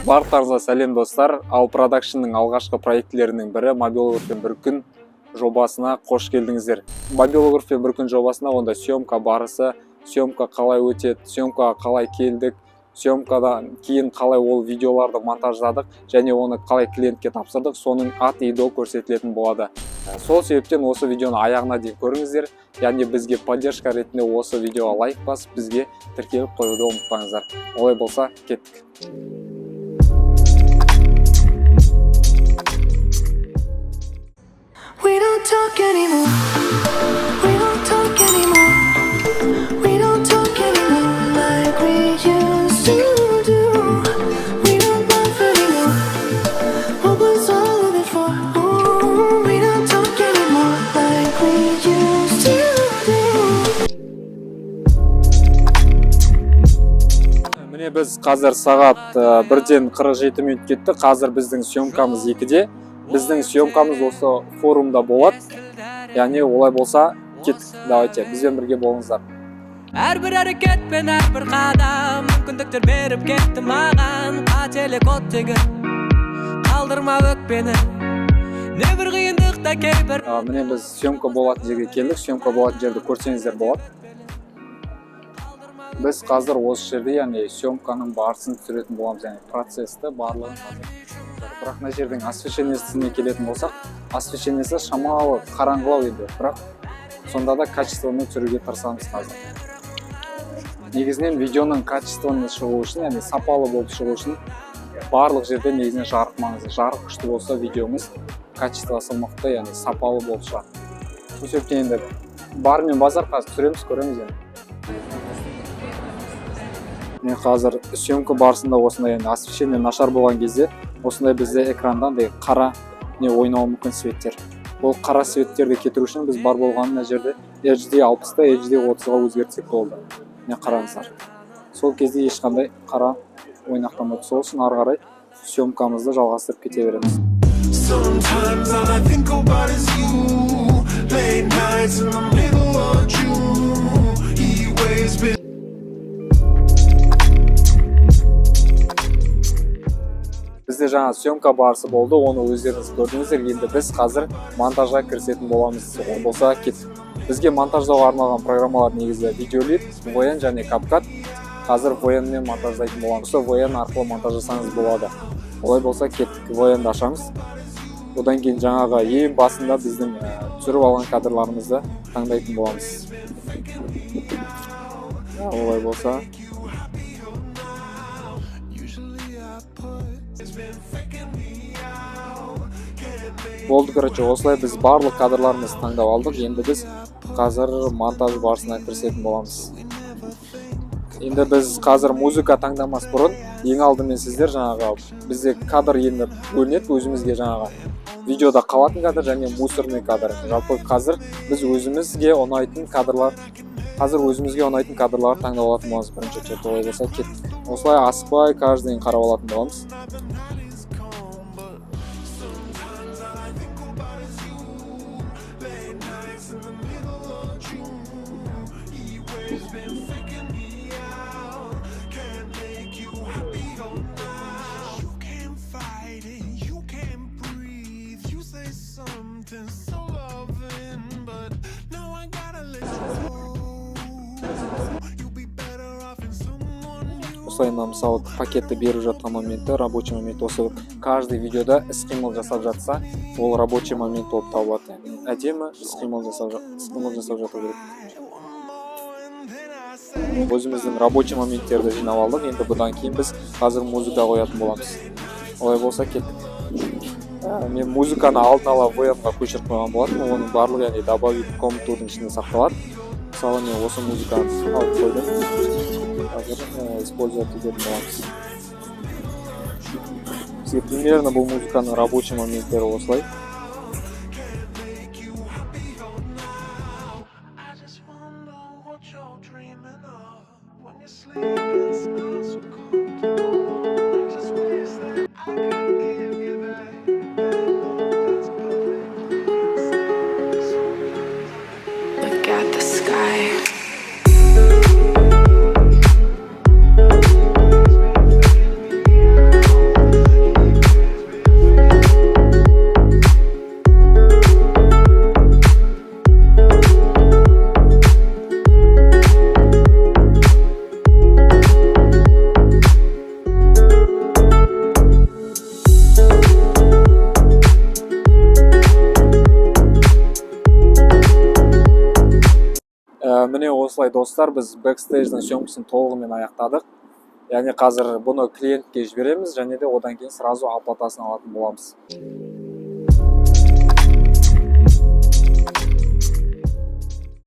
Барлықтарыңызға сәлем достар. Ал Продакшнның алғашқы проектілерінің бірі Мобилографпен бір күн жобасына қош келдіңіздер. Мобилографпен бір күн жобасына онда съемка барысы, съемка қалай өтеді, съемкаға қалай келдік, съемкадан кейін қалай ол видеоларды монтаждадық және оны қалай клиентке тапсырдық, соның ат и до көрсетілетін болады. Сол себептен осы видеоны аяғына дейін көріңіздер. Яғни бізге поддержка ретінде осы видеоға лайк басып, бізге тіркеліп қоюды ұмытпаңыздар. Олай болса, кеттік. We don't talk anymore. We don't talk anymore. We don't talk anymore like we used to do. We don't laugh anymore. What was all of it for? Ooh, we don't talk anymore like we used to do. Міне біз қазір сағат 1:47 минут кетті. Қазір біздің съемкамыз 2-де. Біздің съемкамыз осы форумда болады. Яғни олай болса, кеттік. Давайте, бізбен бірге болыңыздар. Әрбір әрекетпен әрбір қадам мүмкіндіктер беріп кетті маған. Қателік оттегі қалдырма өкпені. Небір қиындықта кейбір. Міне біз съемка болатын жерге келдік. Съемка болатын жерді көрсеңіздер болады. Біз қазір осы жерде, яғни съемканың барысын түсіретін боламыз, яғни процесті барлығын қазір. Бірақ мына жердің освещениесіне келетін болсақ, освещениесі шамалы қараңғылау еді, бірақ сонда да качествоны түсіруге тырысамыз қазір. Негізінен видеоның качествоны шығу үшін, яғни сапалы болып шығу үшін барлық жерде негізінен жарық маңызды. Жарық күшті болса видеомыз качествосы мықты, яғни сапалы болып шығады. Сол себептен енді бар мен базар қазір түсіреміз, көреміз енді. Мен қазір съемка барысында осындай освещение нашар болған кезде осындай бізде экрандан қара ойнауы мүмкін светтер. Ол қара светтерді кетіру үшін біз бар болғаны мына жерде HD 60-та HD 30-ға өзгертсек болды. Міне қараңыздар. Сол кезде ешқандай қара ойнақтамайды. Сол үшін ары қарай съемкамызды жалғастырып кете береміз. Sometimes all I think about is you. Late nights in the middle of June. He waves been Бізде жаңа съемка барысы болды, оны өздеріңіз көрдіңіздер. Енді біз қазір монтажға кірісетін боламыз. Ол болса кеттік. Бізге монтаждауға арналған программалар негізі Videolit, VN және CapCut. Қазір VN мен монтаждайтын боламыз. VN арқылы монтаж жасаңыз болады. Олай болса кеттік. VN-ді ашамыз. Одан кейін жаңаға ең басында біздің түсіріп алған кадрларымызды таңдайтын боламыз. Олай болса болды, короче, осылай біз барлық кадрларымызды таңдап алдық. Енді біз қазір монтаж барысына кірісетін боламыз. Енді біз қазір музыка таңдамас бұрын, ең алдымен сіздер жаңағы бізде кадр енді бөлінеді, өзімізге жаңағы видеода қалатын кадр және мусорный кадр. Жалпы қазір біз өзімізге ұнайтын кадрлар таңдап алатын боламыз бірінші рет. Олай болса кеттік. Осылай асықпай каждыйын қарап алатын боламыз. Осылай мысалы пакетті беріп жатқан моменті, рабочий момент осы каждый видеода іс-қимыл жасап жатса, ол рабочий момент болып табылады. Әдемі іс-қимыл жасап жату керек. Өзіміздің рабочий моменттерді жинап алдық. Енді бұдан кейін біз қазір музыка қоятын боламыз. Олай болса кеттік. Мен музыканы алдын ала VN-ға көшіріп қойған болатын. Оның барлығы яғни добавить комнатудың ішінде сақталады. Мысалы мен осы музыканы алып қойдым. Қазір использовать ететін боламыз. Бізге примерно бұл музыканың рабочий моменттері осылай. Look at the sky. міне осылай достар, біз бэкстейдждің съемкасын толығымен аяқтадық. Яғни қазір бұны клиентке жібереміз және де одан кейін сразу оплатасын алатын боламыз.